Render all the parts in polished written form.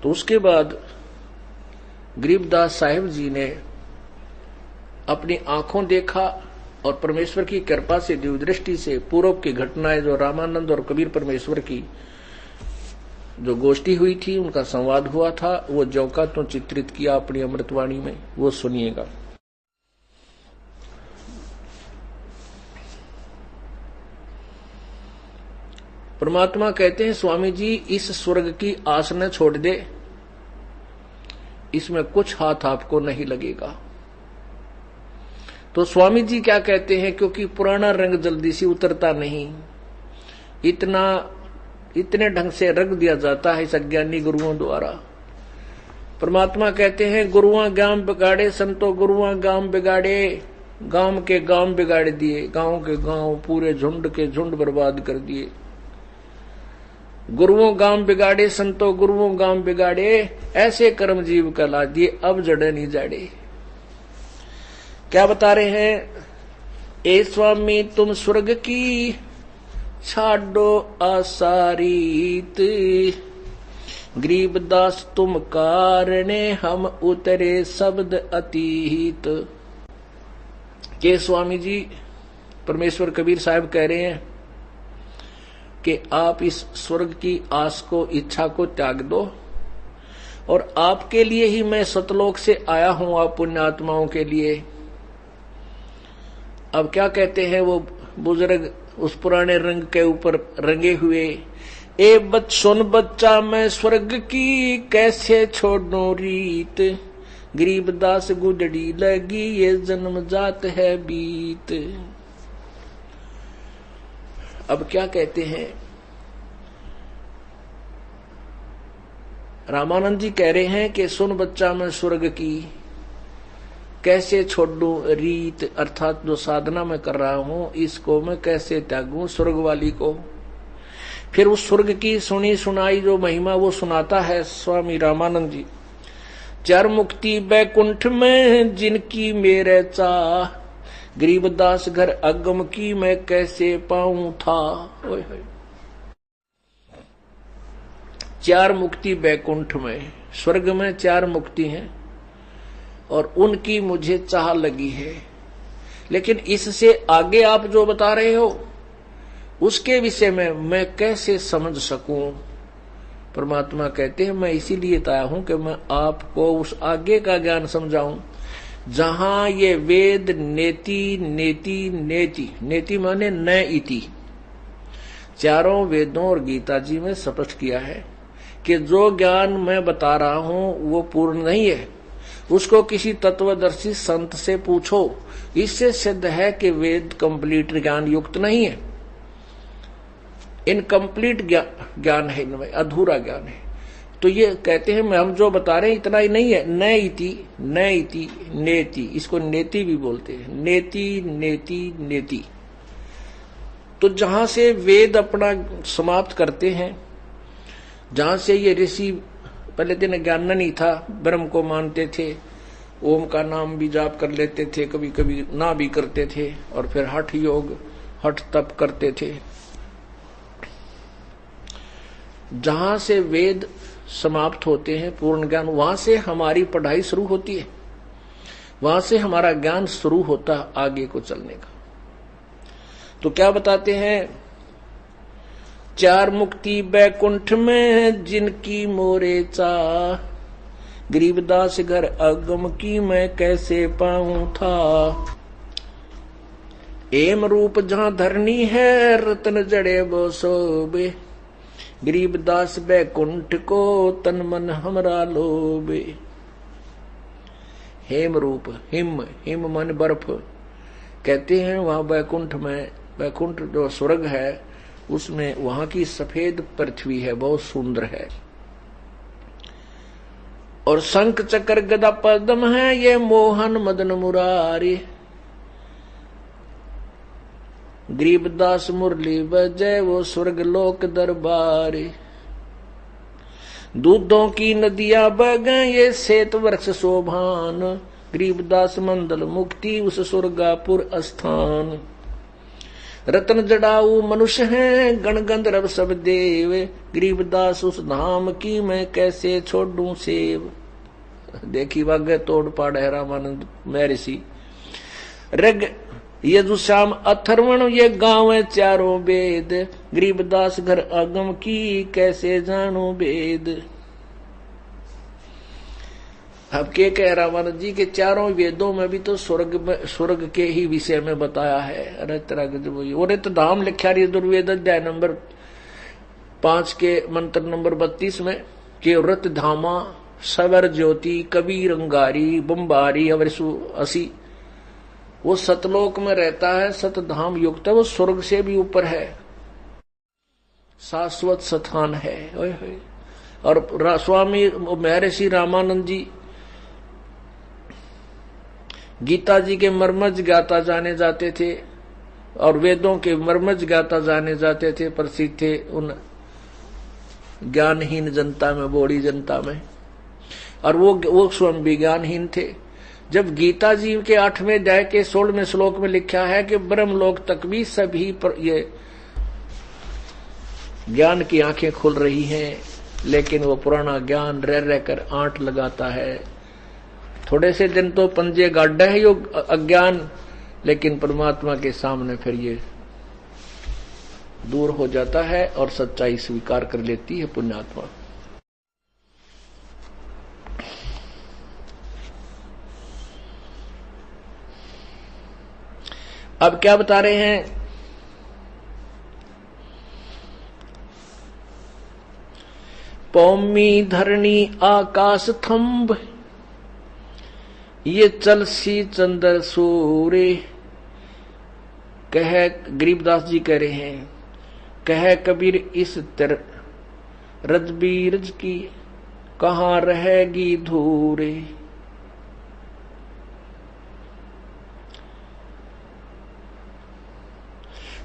तो उसके बाद गरीबदास साहिब जी ने अपनी आंखों देखा और परमेश्वर की कृपा से दिव्य दृष्टि से पूर्व की घटनाएं जो रामानंद और कबीर परमेश्वर की जो गोष्ठी हुई थी, उनका संवाद हुआ था, वो ज्यों का त्यों चित्रित किया अपनी अमृतवाणी में। वो सुनिएगा। परमात्मा कहते हैं, स्वामी जी इस स्वर्ग की आस न छोड़ दे, इसमें कुछ हाथ आपको नहीं लगेगा। तो स्वामी जी क्या कहते हैं, क्योंकि पुराना रंग जल्दी से उतरता नहीं, इतने ढंग से रंग दिया जाता है इस अज्ञानी गुरुओं द्वारा। परमात्मा कहते हैं, गुरुआ गांव बिगाड़े संतो गुरुआ गांव बिगाड़े, गांव के गांव बिगाड़ दिए, गांव के गांव पूरे झुंड के झुंड बर्बाद कर दिए। गुरुओं गांव बिगाड़े संतो गुरुओं गांव बिगाड़े, ऐसे कर्म जीव कहला दिए, अब जड़े नहीं जाड़े। क्या बता रहे हैं, ए स्वामी तुम स्वर्ग की छाड़ो आसारीत, गरीबदास तुम कारणे हम उतरे शब्द अतीत। के स्वामी जी परमेश्वर कबीर साहब कह रहे हैं कि आप इस स्वर्ग की आस को, इच्छा को त्याग दो, और आपके लिए ही मैं सतलोक से आया हूं, आप पुण्यात्माओं के लिए। अब क्या कहते हैं वो बुजुर्ग उस पुराने रंग के ऊपर रंगे हुए, ए सुन बच्चा मैं स्वर्ग की कैसे छोड़ो रीत, गरीबदास गुजड़ी लगी ये जन्म जात है बीत। अब क्या कहते हैं, रामानंद जी कह रहे हैं कि सुन बच्चा मैं स्वर्ग की कैसे छोड़ू रीत, अर्थात जो साधना मैं कर रहा हूं इसको मैं कैसे त्यागूं, स्वर्ग वाली को। फिर उस स्वर्ग की सुनी सुनाई जो महिमा वो सुनाता है स्वामी रामानंद जी। चार मुक्ति बैकुंठ में जिनकी मेरे चाह, गरीबदास घर अगम की मैं कैसे पाऊं था। चार मुक्ति बैकुंठ में, स्वर्ग में चार मुक्ति हैं और उनकी मुझे चाह लगी है, लेकिन इससे आगे आप जो बता रहे हो उसके विषय में मैं कैसे समझ सकूं। परमात्मा कहते हैं, मैं इसीलिए आया हूं कि मैं आपको उस आगे का ज्ञान समझाऊं, जहां ये वेद नेति नेति नेति, नेति माने न इति, चारों वेदों और गीता जी में स्पष्ट किया है कि जो ज्ञान मैं बता रहा हूं वो पूर्ण नहीं है, उसको किसी तत्वदर्शी संत से पूछो। इससे सिद्ध है कि वेद कंप्लीट ज्ञान युक्त नहीं है, इनकम्प्लीट ज्ञान है, इनमें अधूरा ज्ञान है। तो ये कहते हैं मैं हम जो बता रहे हैं इतना ही नहीं है, न इति नेति, इसको नेति भी बोलते हैं, नेति नेति नेति। तो जहां से वेद अपना समाप्त करते हैं, जहां से ये ऋषि पहले दिन ज्ञान नहीं था, ब्रह्म को मानते थे, ओम का नाम भी जाप कर लेते थे, कभी कभी ना भी करते थे, और फिर हठ योग हठ तप करते थे। जहां से वेद समाप्त होते हैं, पूर्ण ज्ञान, वहां से हमारी पढ़ाई शुरू होती है, वहां से हमारा ज्ञान शुरू होता है आगे को चलने का। तो क्या बताते हैं, चार मुक्ति बैकुंठ में जिनकी मोरे चाह, गरीबदास घर अगम की मैं कैसे पाऊं था। एम रूप जहां धरनी है रतन जड़े वो सोबे, गरीबदास बैकुंठ को तन मन हमरा लोबे। हेम रूप, हिम मन बर्फ, कहते हैं वहां बैकुंठ में, बैकुंठ जो स्वर्ग है उसमें वहां की सफेद पृथ्वी है, बहुत सुंदर है, और शंख चक्र गदा पद्म है ये मोहन मदन मुरारी। गरीबदास मुरली बजय वो स्वर्ग लोक दरबारी, दूधों की नदियां बह गए ये श्वेत वृक्ष शोभान, गरीबदास मंडल मुक्ति उस स्वर्गापुर स्थान। रतन जड़ाऊ मनुष्य हैं, गण गंधर्व सब देव, गरीबदास उस धाम की मैं कैसे छोड़ूं सेव। देखी वागे तोड़ पाड़ है रामानंद महर्षि। रग यजुश्याम अथर्वण ये गाँव है चारों वेद, गरीबदास घर आगम की कैसे जानो वेद। अब के कह रामानंद जी के चारों वेदों में भी तो स्वर्ग के ही विषय में बताया है। अरे तरह और तो धाम लिखा रही दुर्वेद अध्याय नंबर 5 के मंत्र नंबर 32 में कि व्रत धामा सवर ज्योति कबीर अंगारी बम्बारी अवरसु असी। वो सतलोक में रहता है, सतधाम युक्त है, वो स्वर्ग से भी ऊपर है, शाश्वत स्थान है। और स्वामी महर्षि रामानंद जी गीता जी के मर्मज गाता जाने जाते थे और वेदों के मर्मज गाता जाने जाते थे, प्रसिद्ध थे उन ज्ञानहीन जनता में, बोड़ी जनता में। और वो स्वयं भी ज्ञानहीन थे। जब गीता जी के 8वें अध्याय के 16वें श्लोक में लिखा है कि ब्रह्मलोक तक भी सभी पर ये ज्ञान की आंखें खुल रही हैं, लेकिन वो पुराना ज्ञान रह रहकर आंट लगाता है। थोड़े से दिन तो पंजे गाड्डा है यो अज्ञान, लेकिन परमात्मा के सामने फिर ये दूर हो जाता है और सच्चाई स्वीकार कर लेती है पुण्यात्मा। अब क्या बता रहे हैं? पौमी धरणी आकाश थंब, ये चलसी चंद्र सूर्य। कह गरीबदास जी कह रहे हैं, कह कबीर इस तर रजबीरज की कहाँ रहेगी धूरे।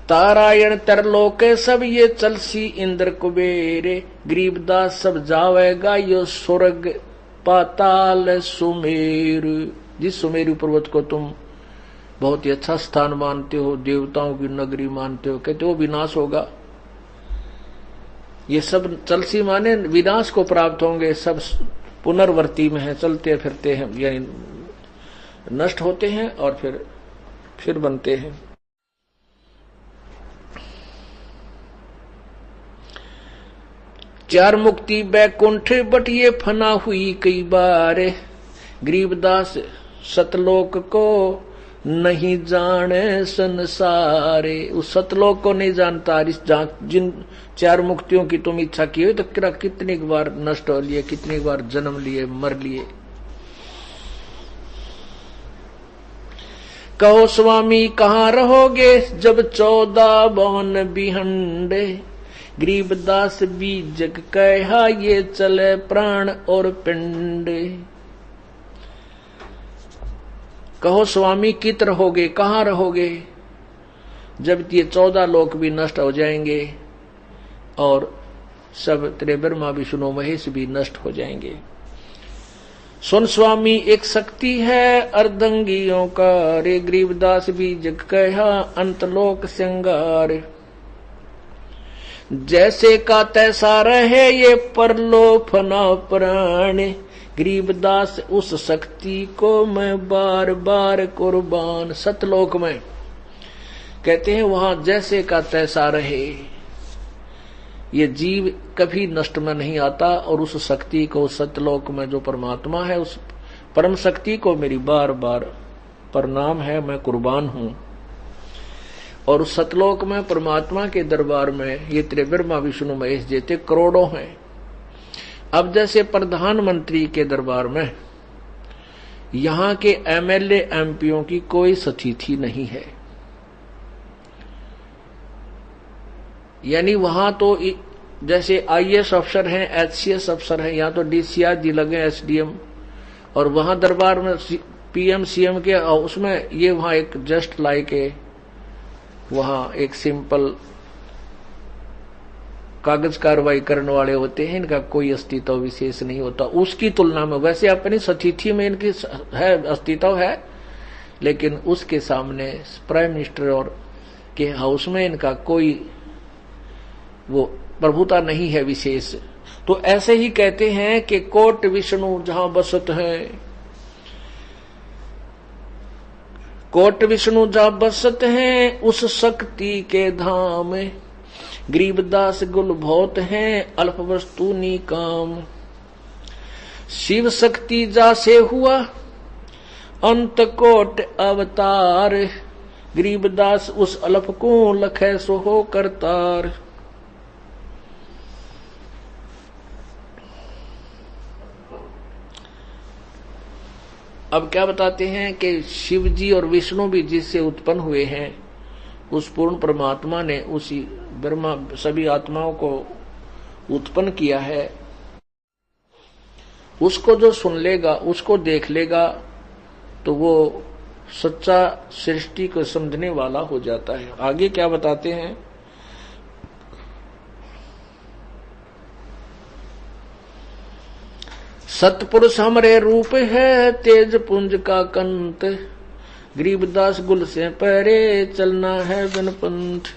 तारायण तरलोक सब ये चलसी इंद्र कुबेरे, गरीबदास सब जावेगा यो स्वर्ग पाताल सुमेरु। जिस सुमेरु पर्वत को तुम बहुत ही अच्छा स्थान मानते हो, देवताओं की नगरी मानते हो, कहते हो विनाश होगा। ये सब चलसी माने विनाश को प्राप्त होंगे, सब पुनर्वर्ती में है, चलते फिरते हैं, यानी नष्ट होते हैं और फिर बनते हैं। चार मुक्ति बैकुंठ बट ये फना हुई कई बार, गरीबदास सतलोक को नहीं जाने संसारे। उस सतलोक को नहीं जानता। जिन चार मुक्तियों की तुम इच्छा की हो तो कितनी बार नष्ट हो लिए, कितनी बार जन्म लिए, मर लिए। कहो स्वामी कहाँ रहोगे जब 14 भवन बिहंडे, गरीबदास भी जग कहा ये चले प्राण और पिंड। कहो स्वामी कित रहोगे, कहाँ रहोगे जब ये 14 लोक भी नष्ट हो जाएंगे और सब तेरे ब्रह्मा विष्णु महेश भी नष्ट हो जाएंगे। सुन स्वामी एक शक्ति है अर्धंगियों का, रे गरीबदास भी जग कहा अंतलोक श्रृंगार। जैसे का तैसा रहे ये परलोफना प्राण, गरीबदास उस शक्ति को मैं बार बार कुर्बान। सतलोक में कहते हैं वहां जैसे का तैसा रहे, ये जीव कभी नष्ट में नहीं आता और उस शक्ति को सतलोक में जो परमात्मा है उस परम शक्ति को मेरी बार बार प्रणाम है, मैं कुर्बान हूं। और उस सतलोक में परमात्मा के दरबार में ये तेरे ब्रह्मा विष्णु महेश जैसे करोड़ों हैं। अब जैसे प्रधानमंत्री के दरबार में यहां के एमएलए एमपीओं की कोई स्थिति नहीं है, यानी वहां तो जैसे आईएएस अफसर हैं, एचसीएस अफसर हैं, यहाँ तो डीसीआर जी लगे एसडीएम, और वहां दरबार में पीएम सीएम के उसमें ये वहां एक जस्ट लाइक वहां एक सिंपल कागज कार्रवाई करने वाले होते हैं, इनका कोई अस्तित्व विशेष नहीं होता उसकी तुलना में। वैसे अपनी स्थिति में इनकी है अस्तित्व है, लेकिन उसके सामने प्राइम मिनिस्टर और कि हाउस में इनका कोई वो प्रभुता नहीं है विशेष। तो ऐसे ही कहते हैं कि कोट विष्णु जहां बसत है, कोट विष्णु जहां बसत हैं उस शक्ति के धाम, गरीबदास गुल बहुत हैं अल्प वस्तु नी काम। शिव शक्ति जा से हुआ अंत कोट अवतार, गरीबदास उस अल्प को लखे सो हो करतार। अब क्या बताते हैं कि शिव जी और विष्णु भी जिससे उत्पन्न हुए हैं, उस पूर्ण परमात्मा ने उसी ब्रह्मा सभी आत्माओं को उत्पन्न किया है। उसको जो सुन लेगा, उसको देख लेगा, तो वो सच्चा सृष्टि को समझने वाला हो जाता है। आगे क्या बताते हैं, सतपुरुष हमरे रूप है तेज पुंज का कंत, गरीबदास गुल से पहरे चलना है बिन पंथ।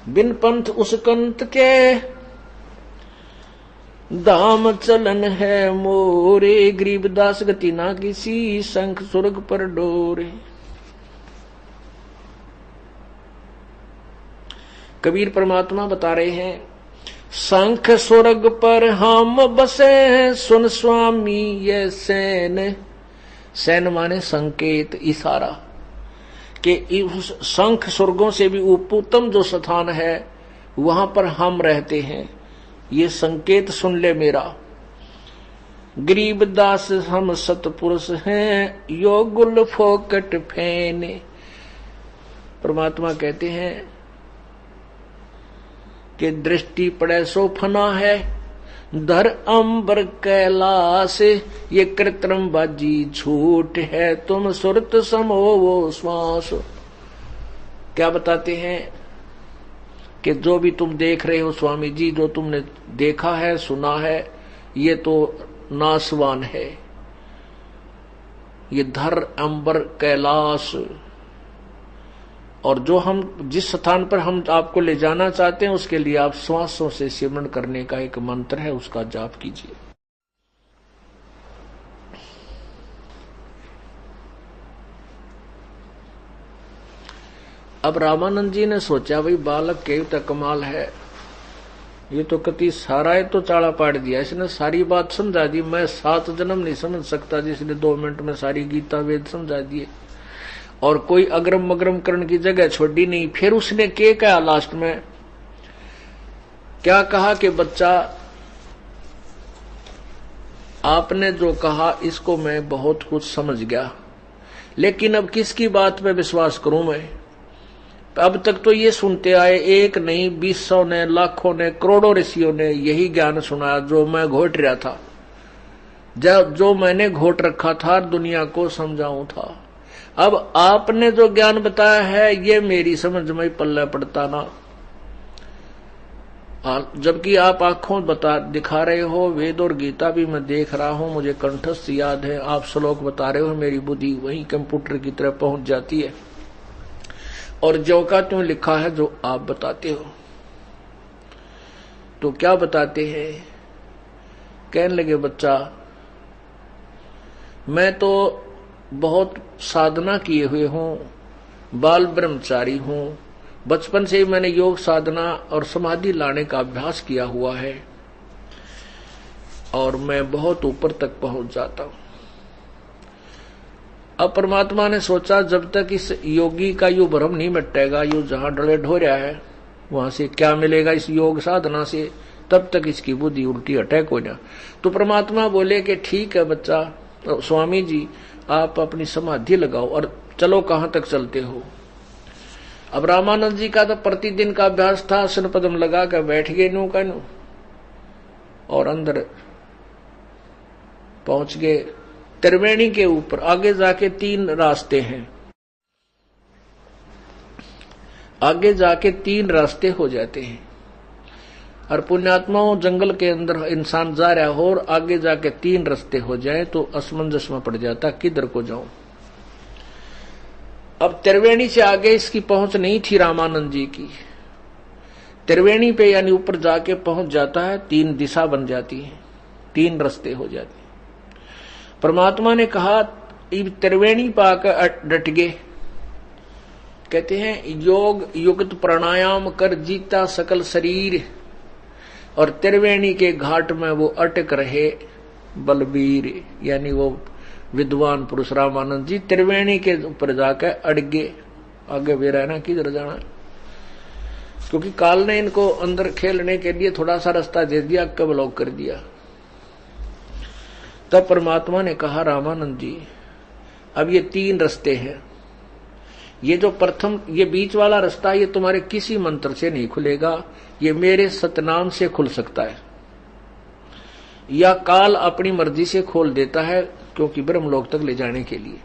बिन पंथ उस कंत के धाम चलन है मोरे, गरीबदास गति ना किसी शंख स्वर्ग पर डोरे। कबीर परमात्मा बता रहे हैं, शंख स्वर्ग पर हम बसे सुन स्वामी ये सैन। सैन माने संकेत, इशारा, कि उस शंख स्वर्गों से भी उत्तम जो स्थान है वहां पर हम रहते हैं, ये संकेत सुन ले मेरा। गरीबदास हम सतपुरुष हैं यो गुल फोकट फैने। परमात्मा कहते हैं कि दृष्टि पड़े सो फना है, धर अंबर कैलाश, ये कृत्रिम बाजी झूठ है, तुम सुरत समो वो श्वास। क्या बताते हैं कि जो भी तुम देख रहे हो स्वामी जी, जो तुमने देखा है सुना है, ये तो नासवान है, ये धर अंबर कैलाश। और जो हम जिस स्थान पर हम आपको ले जाना चाहते हैं उसके लिए आप श्वासों से सिमरण करने का एक मंत्र है, उसका जाप कीजिए। अब रामानंद जी ने सोचा, भाई बालक के तो कमाल है, ये तो कति सारा है तो चाड़ा पाड़ दिया, इसने सारी बात समझा दी। मैं 7 जन्म नहीं समझ सकता जिसने 2 मिनट में सारी गीता वेद समझा दिए, और कोई अग्रम मग्रम करने की जगह छोड़ी नहीं। फिर उसने क्या कहा लास्ट में, क्या कहा कि बच्चा आपने जो कहा इसको मैं बहुत कुछ समझ गया, लेकिन अब किसकी बात पे विश्वास करूं मैं? अब तक तो ये सुनते आए, एक नहीं 200 ने, लाखों ने, करोड़ों ऋषियों ने यही ज्ञान सुनाया जो मैं घोट रहा था, जो मैंने घोट रखा था दुनिया को समझाऊं था। अब आपने जो ज्ञान बताया है ये मेरी समझ में पल्ले पड़ता ना, जबकि आप आंखों दिखा रहे हो, वेद और गीता भी मैं देख रहा हूं, मुझे कंठस्थ याद है, आप श्लोक बता रहे हो, मेरी बुद्धि वहीं कंप्यूटर की तरह पहुंच जाती है और जो का त्यों लिखा है जो आप बताते हो। तो क्या बताते हैं? कहने लगे, बच्चा मैं तो बहुत साधना किए हुए हूं, बाल ब्रह्मचारी हूं, बचपन से ही मैंने योग साधना और समाधि लाने का अभ्यास किया हुआ है और मैं बहुत ऊपर तक पहुंच जाता हूं। अब परमात्मा ने सोचा, जब तक इस योगी का यो भ्रम नहीं मिटेगा, यो जहां डले ढोर्या है वहां से क्या मिलेगा इस योग साधना से, तब तक इसकी बुद्धि उल्टी अटैक हो जाए। तो परमात्मा बोले कि ठीक है बच्चा, तो स्वामी जी आप अपनी समाधि लगाओ और चलो, कहां तक चलते हो? अब रामानंद जी का तो प्रतिदिन का अभ्यास था, आसन पद्म लगा कर बैठ गए नू का नू और अंदर पहुंच गए त्रिवेणी के ऊपर। आगे जाके 3 रास्ते हैं, आगे जाके 3 रास्ते हो जाते हैं, और पुण्यात्माओं जंगल के अंदर इंसान जा रहा हो और आगे जाके 3 रास्ते हो जाए तो असमंजस में पड़ जाता, किधर को जाऊं। अब त्रिवेणी से आगे इसकी पहुंच नहीं थी रामानंद जी की। त्रिवेणी पे यानी ऊपर जाके पहुंच जाता है, 3 दिशा बन जाती है, 3 रास्ते हो जाते हैं। परमात्मा ने कहा त्रिवेणी पाकर डट गए। कहते हैं योग युक्त प्राणायाम कर जीता सकल शरीर, और त्रिवेणी के घाट में वो अटक रहे बलबीर, यानी वो विद्वान पुरुष रामानंद जी त्रिवेणी के ऊपर जाकर अड़ गए। आगे वे रहना किधर जाना, क्योंकि काल ने इनको अंदर खेलने के लिए थोड़ा सा रास्ता दे दिया, कब ब्लॉक कर दिया। तब परमात्मा ने कहा रामानंद जी अब ये 3 रास्ते हैं, ये जो प्रथम ये बीच वाला रास्ता ये तुम्हारे किसी मंत्र से नहीं खुलेगा, ये मेरे सतनाम से खुल सकता है, या काल अपनी मर्जी से खोल देता है क्योंकि ब्रह्मलोक तक ले जाने के लिए।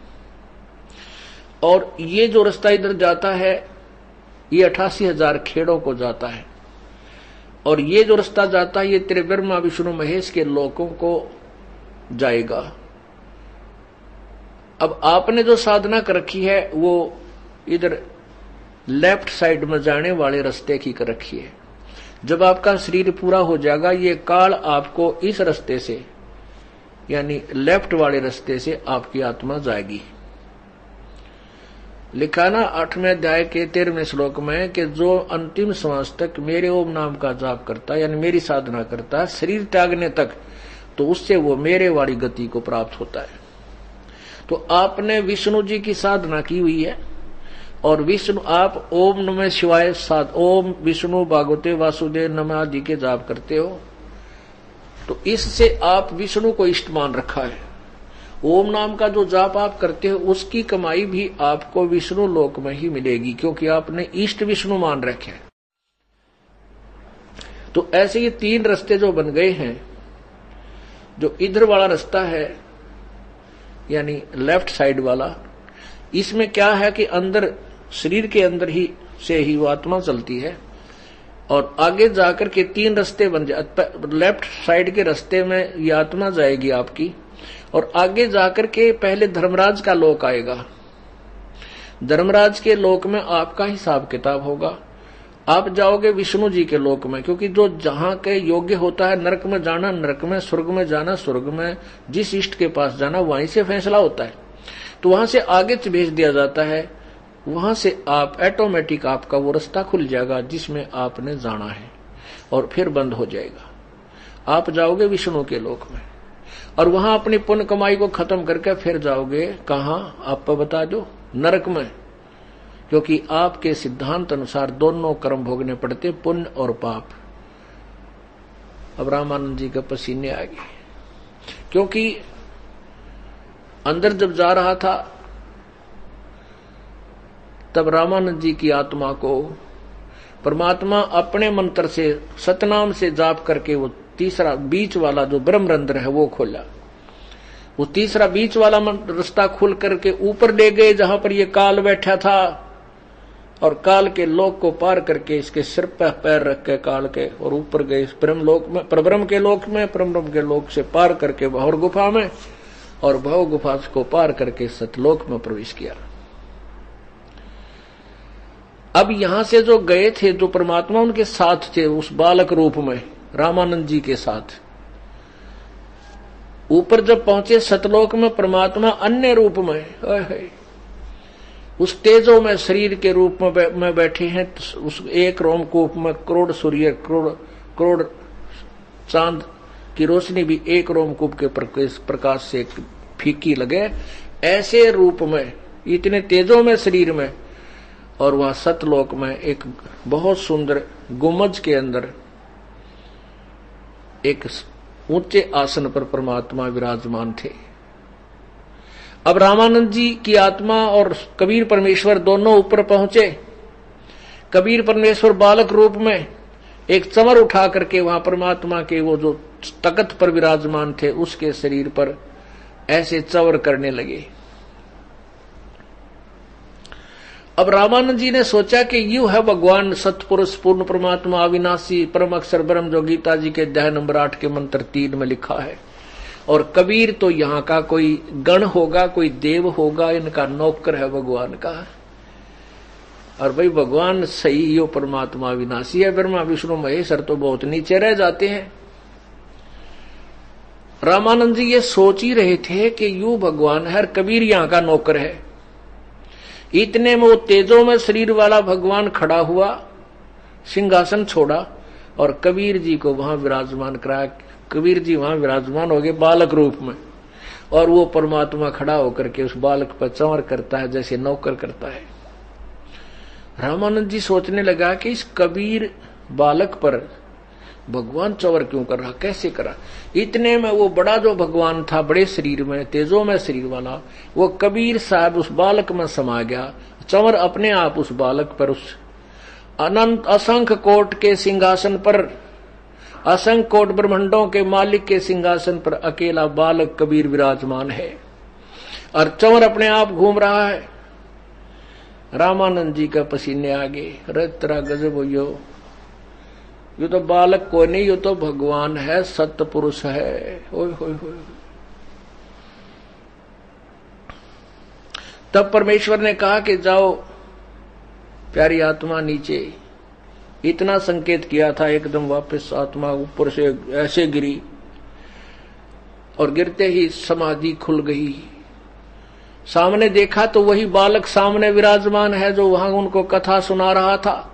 और ये जो रास्ता इधर जाता है ये 88,000 खेड़ों को जाता है, और ये जो रास्ता जाता है ये तेरे ब्रह्मा विष्णु महेश के लोकों को जाएगा। अब आपने जो साधना कर रखी है वो इधर लेफ्ट साइड में जाने वाले रास्ते की कर रखी है। जब आपका शरीर पूरा हो जाएगा ये काल आपको इस रास्ते से यानी लेफ्ट वाले रास्ते से आपकी आत्मा जाएगी। लिखा ना 8वें अध्याय के 13वें श्लोक में कि जो अंतिम श्वास तक मेरे ओम नाम का जाप करता है यानी मेरी साधना करता है शरीर त्यागने तक, तो उससे वो मेरे वाली गति को प्राप्त होता है। तो आपने विष्णु जी की साधना की हुई है, और विष्णु आप ओम नमः शिवाय ओम विष्णु भागवते वासुदेव नमः आदि के जाप करते हो, तो इससे आप विष्णु को इष्ट मान रखा है। ओम नाम का जो जाप आप करते हो उसकी कमाई भी आपको विष्णु लोक में ही मिलेगी, क्योंकि आपने इष्ट विष्णु मान रखे हैं। तो ऐसे ये 3 रास्ते जो बन गए हैं, जो इधर वाला रास्ता है यानी लेफ्ट साइड वाला, इसमें क्या है कि अंदर शरीर के अंदर ही से ही वो आत्मा चलती है, और आगे जाकर के 3 रास्ते बन जाते। लेफ्ट साइड के रास्ते में ये आत्मा जाएगी आपकी, और आगे जाकर के पहले धर्मराज का लोक आएगा। धर्मराज के लोक में आपका हिसाब किताब होगा, आप जाओगे विष्णु जी के लोक में, क्योंकि जो जहां के योग्य होता है नरक में जाना नरक में, स्वर्ग में जाना स्वर्ग में, जिस इष्ट के पास जाना वहीं से फैसला होता है। तो वहां से आगे भेज दिया जाता है, वहां से आप ऑटोमेटिक आपका वो रास्ता खुल जाएगा जिसमें आपने जाना है, और फिर बंद हो जाएगा। आप जाओगे विष्णु के लोक में, और वहां अपनी पुण्य कमाई को खत्म करके फिर जाओगे कहां, आप बता दो, नरक में, क्योंकि आपके सिद्धांत अनुसार दोनों कर्म भोगने पड़ते, पुण्य और पाप। अब रामानंद जी के पसीने आ गए, क्योंकि अंदर जब जा रहा था तब रामानंद जी की आत्मा को परमात्मा अपने मंत्र से सतनाम से जाप करके वो तीसरा बीच वाला जो ब्रह्मरंध्र है वो खोला। वो तीसरा बीच वाला रास्ता खोल करके ऊपर ले गए जहां पर ये काल बैठा था, और काल के लोक को पार करके इसके सिर पर पैर रख के काल के और ऊपर गए ब्रह्म लोक में, परब्रह्म के लोक में, परब्रह्म के लोक से पार करके भौर गुफा में, और भव गुफा को पार करके सतलोक में प्रवेश किया। अब यहां से जो गए थे, जो परमात्मा उनके साथ थे उस बालक रूप में रामानंद जी के साथ, ऊपर जब पहुंचे सतलोक में परमात्मा अन्य रूप में उस तेजो में शरीर के रूप में बैठे हैं। उस एक रोमकूप में करोड़ सूर्य करोड़ चांद की रोशनी भी एक रोमकूप के प्रकाश से फीकी लगे, ऐसे रूप में इतने तेजों में शरीर में, और वहां सतलोक में एक बहुत सुंदर गुमज के अंदर एक ऊंचे आसन पर परमात्मा विराजमान थे। अब रामानंद जी की आत्मा और कबीर परमेश्वर दोनों ऊपर पहुंचे। कबीर परमेश्वर बालक रूप में एक चमर उठा करके वहां परमात्मा के वो जो तख्त पर विराजमान थे उसके शरीर पर ऐसे चवर करने लगे। अब रामानंद जी ने सोचा कि यू है भगवान सतपुरुष पूर्ण परमात्मा अविनाशी परम अक्षर ब्रह्म, जो गीता जी के अध्याय नंबर 8 के मंत्र 3 में लिखा है। और कबीर तो यहाँ का कोई गण होगा, कोई देव होगा, इनका नौकर है भगवान का। और भाई भगवान सही हो, परमात्मा विनाशी है, ब्रह्मा विष्णु महेश्वर तो बहुत नीचे रह जाते हैं। रामानंद जी ये सोच ही रहे थे कि यूं भगवान है, कबीर यहां का नौकर है। इतने में वो तेजों में शरीर वाला भगवान खड़ा हुआ, सिंहासन छोड़ा और कबीर जी को वहां विराजमान कराया। कबीर जी वहां विराजमान हो गए बालक रूप में, और वो परमात्मा खड़ा होकर के उस बालक पर चंवर करता है जैसे नौकर करता है। रामानंद जी सोचने लगा कि इस कबीर बालक पर भगवान चंवर क्यों कर रहा, कैसे करा। इतने में वो बड़ा जो भगवान था, बड़े शरीर में, तेजों में शरीर वाला, वो कबीर साहब उस बालक में समा गया। चंवर अपने आप उस बालक पर, उस अनंत असंख्य कोट के सिंहासन पर, असंख्य कोट ब्रह्मांडों के मालिक के सिंहासन पर अकेला बालक कबीर विराजमान है और चंवर अपने आप घूम रहा है। रामानंद जी का पसीने आ गए। अरे तेरा गजब हो, ये तो बालक कोई नहीं, ये तो भगवान है, सत्य पुरुष है। ओए होए होए। तब परमेश्वर ने कहा कि जाओ प्यारी आत्मा नीचे। इतना संकेत किया था, एकदम वापस आत्मा ऊपर से ऐसे गिरी और गिरते ही समाधि खुल गई। सामने देखा तो वही बालक सामने विराजमान है जो वहां उनको कथा सुना रहा था।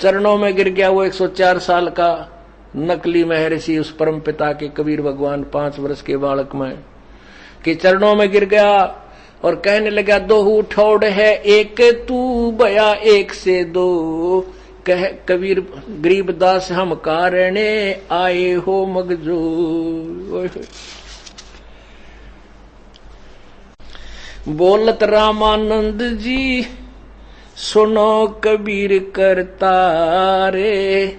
चरणों में गिर गया वो 104 साल का नकली महर्षि, उस परम पिता के कबीर भगवान 5 वर्ष के बालक में के चरणों में गिर गया और कहने लगा, दो ठोड़ है एक तू बया एक से दो, कह कबीर गरीबदास हम कारणे आए हो मगजो। बोलत रामानंद जी सुनो कबीर करता रे,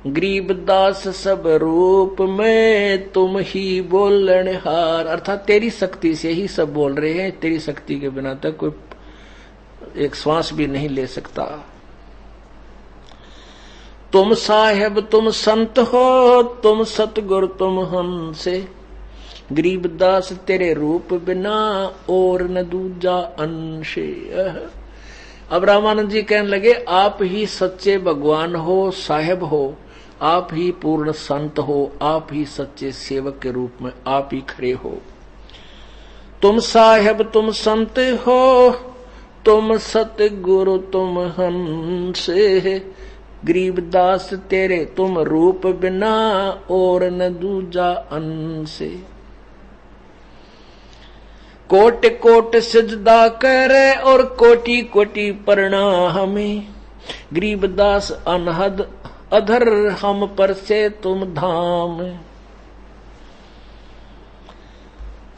गरीबदास सब रूप में तुम ही बोलन हार। अर्थात तेरी शक्ति से ही सब बोल रहे हैं, तेरी शक्ति के बिना तक कोई एक श्वास भी नहीं ले सकता। तुम साहेब तुम संत हो, तुम सतगुरु तुम हमसे, गरीबदास तेरे रूप बिना और न दूजा अंशे। अब रामानंद जी कहने लगे, आप ही सच्चे भगवान हो, साहेब हो, आप ही पूर्ण संत हो, आप ही सच्चे सेवक के रूप में आप ही खड़े हो। तुम साहेब तुम संत हो, तुम सतगुरु तुम हमसे, गरीबदास तेरे तुम रूप बिना और न दूजा अंशे। कोटि कोटि सजदा करे और कोटि कोटि प्रणाम, गरीबदास अनहद अधर हम पर से तुम धाम।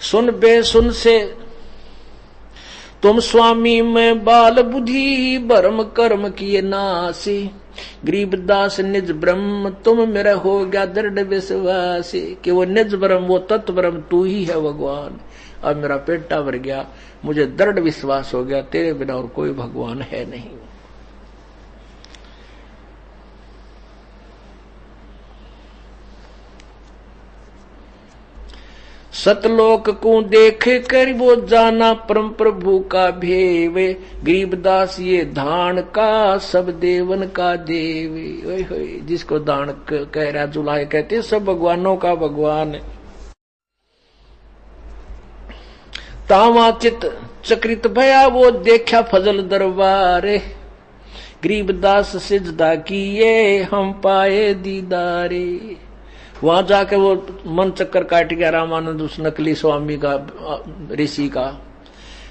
सुन बेसुन से तुम स्वामी में बाल बुद्धि, भरम कर्म किए नासी, गरीबदास निज ब्रह्म तुम मेरा हो गया दृढ़ विश्वासी। कि वो निज ब्रह्म, वो तत्व ब्रह्म तू ही है भगवान। अब मेरा पेटा भर गया, मुझे दृढ़ विश्वास हो गया तेरे बिना और कोई भगवान है नहीं। सतलोक को देख कर वो जाना परम प्रभु का भेवे, गरीबदास ये दान का सब देवन का देवे। ओए होए, जिसको दान कह रहा जुलाए कहते सब भगवानों का भगवान है। तावाचित चक्रित भया वो देखा फजल दरबारे, गरीबदास सिजदा किए हम पाए दीदारे। वहां जाके वो मन चक्कर काट गया रामानंद उस नकली स्वामी का, ऋषि का,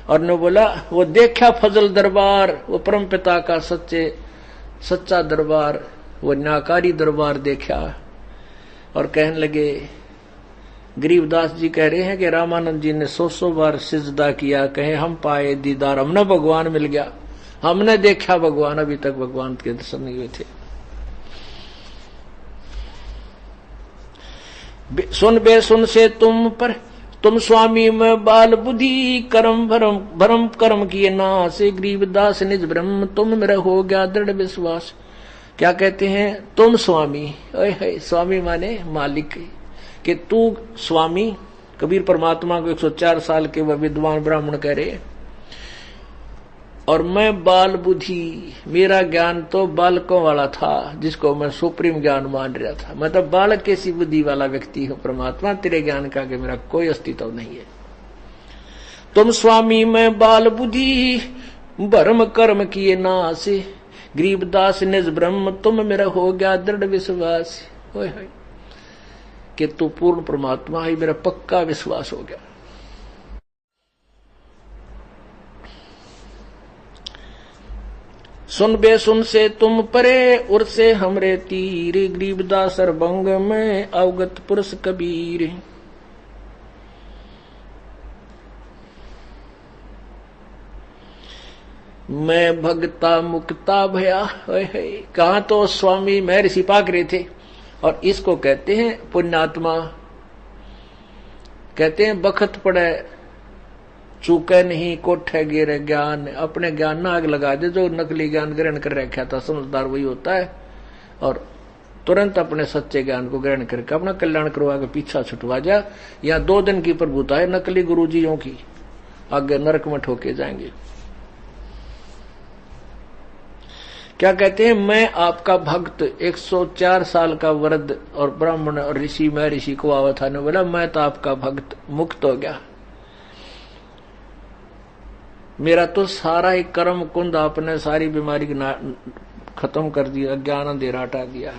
और ने बोला वो देखा फजल दरबार, वो परम पिता का सच्चा दरबार, वो न्याकारी दरबार देखा। और कहने लगे, गरीबदास जी कह रहे हैं कि रामानंद जी ने 100 बार सिजदा किया, कहे हम पाए दीदार, हमने भगवान मिल गया, हमने देखा भगवान, अभी तक भगवान के दर्शन नहीं हुए थे। सुन बेसुन से तुम पर तुम स्वामी में बाल बुद्धि, कर्म भरम कर्म किए नासे, गरीबदास निज ब्रह्म तुम मेरा हो गया दृढ़ विश्वास। क्या कहते हैं, तुम स्वामी, ओए स्वामी माने मालिक, कि तू स्वामी। कबीर परमात्मा को 104 साल के वह विद्वान ब्राह्मण कह रहे, और मैं बाल बुद्धि, मेरा ज्ञान तो बालकों वाला था, जिसको मैं सुप्रीम ज्ञान मान रहा था। मैं तो बालक कैसी बुद्धि वाला व्यक्ति हूं परमात्मा, तेरे ज्ञान का कि मेरा कोई अस्तित्व नहीं है। तुम स्वामी मैं बाल बुद्धि, भरम कर्म किए नाश, गरीबदास निज ब्रह्म तुम मेरा हो गया दृढ़ विश्वास। कि तू पूर्ण परमात्मा है, मेरा पक्का विश्वास हो गया। सुन बे सुन से तुम परे, उर से हमरे तीर, गरीबदास भंग में अवगत पुरुष कबीर। मैं भगता मुक्ता भया। कहा तो स्वामी महर्षि पाक रहे थे, और इसको कहते हैं पुण्यात्मा। कहते हैं बखत पड़े चूके नहीं कोठे गिरे ज्ञान, अपने ज्ञान ना आग लगा दे। जो नकली ज्ञान ग्रहण कर रखा था, समझदार वही होता है, और तुरंत अपने सच्चे ज्ञान को ग्रहण करके अपना कल्याण करवा के पीछा छुटवा जा। या 2 दिन की प्रभुता है नकली गुरुजियों की, आगे नरक में ठोके जाएंगे। क्या कहते हैं, मैं आपका भक्त 104 साल का वृद्ध और ब्राह्मण और ऋषि मैं ऋषि को आवता ने बोला, मैं तो आपका भक्त मुक्त हो गया। मेरा तो सारा ही कर्म कुंद आपने सारी बीमारी खत्म कर दिया, ज्ञान अंधेरा हटा दिया।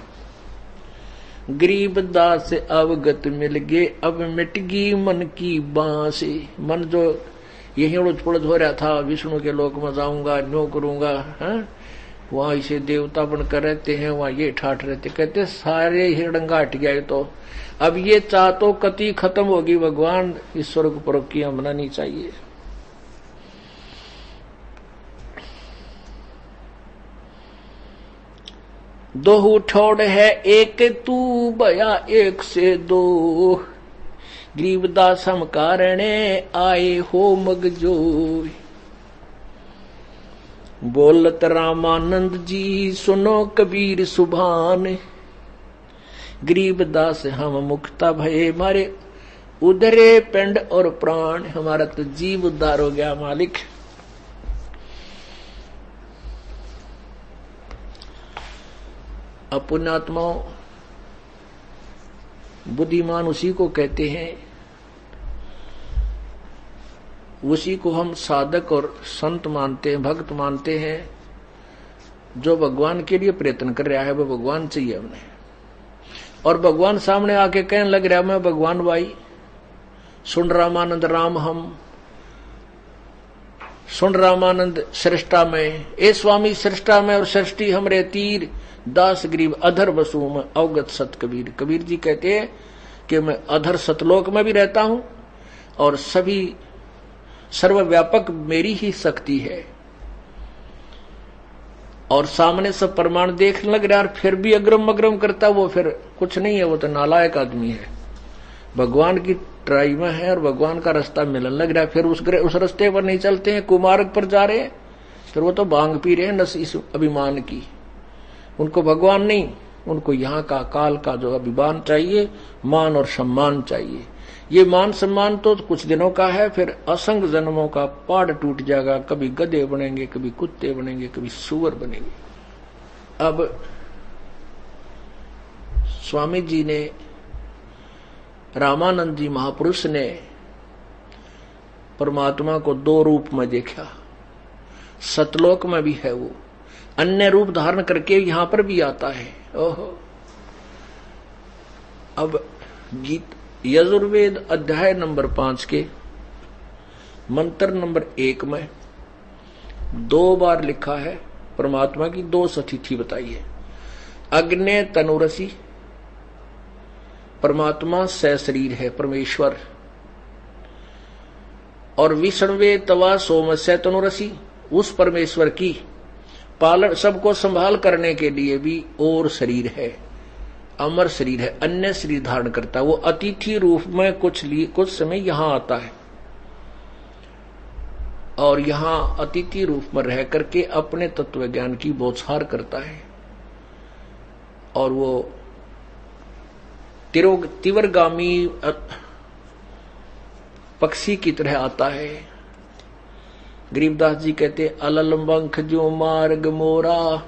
गरीब दास से अवगत मिल गए, अब मिट गई मन की बांसे। मन जो यही उड़द पुड़द हो रहा था, विष्णु के लोक में जाऊंगा, न्यो करूंगा, वहां इसे देवता बनकर रहते हैं, वहां ये ठाठ रहते, कहते सारे हिरडंगा हट गया। तो अब ये चाह तो कति खत्म होगी, भगवान इस स्वर्ग परोक्तियां मनानी चाहिए। दोहू ठोड़ है एक तू भया 1 से 2, गरीबदास हम कारणे आए हो मगजो। बोलत रामानंद जी सुनो कबीर सुभान, गरीबदास हम मुक्ता भये, मारे उधरे पिंड और प्राण। हमारा तो जीव उद्धार हो गया मालिक। पुण्यात्माओं, बुद्धिमान उसी को कहते हैं, उसी को हम साधक और संत मानते हैं, भक्त मानते हैं। जो भगवान के लिए प्रयत्न कर रहा है वो भगवान चाहिए हमने। और भगवान सामने आके कहने लग रहा, मैं भगवान भाई सुन रामानंद राम हम, सुन रामानंद सृष्टा में, ए स्वामी सृष्टा में और सृष्टि हमरे तीर, दास गरीब अधर बसु में अवगत सत कबीर। कबीर जी कहते हैं कि मैं अधर सतलोक में भी रहता हूं, और सभी सर्वव्यापक मेरी ही शक्ति है। और सामने सब प्रमाण देखने लग रहा, फिर भी अग्रम अग्रम करता, वो फिर कुछ नहीं है, वो तो नालायक आदमी है। भगवान की ट्राई में है और भगवान का रास्ता मिलने लग रहा है, फिर उस रास्ते पर नहीं चलते हैं, कुमार्ग पर जा रहे हैं, फिर वो तो भांग पी रहे हैं नस इस अभिमान की। उनको भगवान नहीं, उनको यहाँ का काल का जो अभिमान चाहिए, मान और सम्मान चाहिए। ये मान सम्मान तो कुछ दिनों का है, फिर असंख्य जन्मों का पहाड़ टूट जाएगा। कभी गधे बनेंगे, कभी कुत्ते बनेंगे, कभी सुअर बनेंगे। अब स्वामी जी ने, रामानंद जी महापुरुष ने परमात्मा को 2 रूप में देखा। सतलोक में भी है वो, अन्य रूप धारण करके यहां पर भी आता है। ओहो, अब गीत यजुर्वेद अध्याय नंबर 5 के मंत्र नंबर 1 में 2 बार लिखा है, परमात्मा की 2 सतिथि बताई है। अग्नि तनुरसी, परमात्मा सशरीर है परमेश्वर। और विष्णवे तवा सोमस्य तनुरसी, उस परमेश्वर की पालन सबको संभाल करने के लिए भी और शरीर है, अमर शरीर है, अन्य शरीर धारण करता है। वो अतिथि रूप में कुछ समय यहां आता है, और यहां अतिथि रूप में रह करके अपने तत्व ज्ञान की बौछार करता है। और वो तीव्रगामी पक्षी की तरह आता है, गरीबदास जी कहते अलल पंख जो मार्ग मोरा,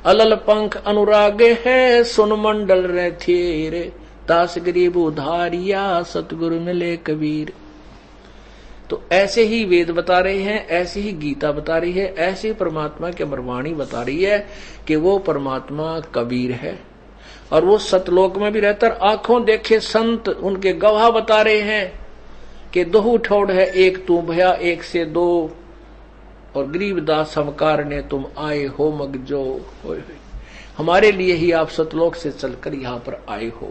अलल पंख अनुराग है सुन मंडल रे थेर, दास गरीब उधारिया सतगुरु मिले कबीर। तो ऐसे ही वेद बता रहे हैं, ऐसे ही गीता बता रही है, ऐसे ही परमात्मा की अमरवाणी बता रही है कि वो परमात्मा कबीर है और वो सतलोक में भी रहता है। आंखों देखे संत उनके गवाह बता रहे हैं कि दोहू ठोड़ है एक तू भया एक से दो, और गरीबदास समकार ने तुम आए हो मग जो, हमारे लिए ही आप सतलोक से चलकर यहाँ पर आए हो।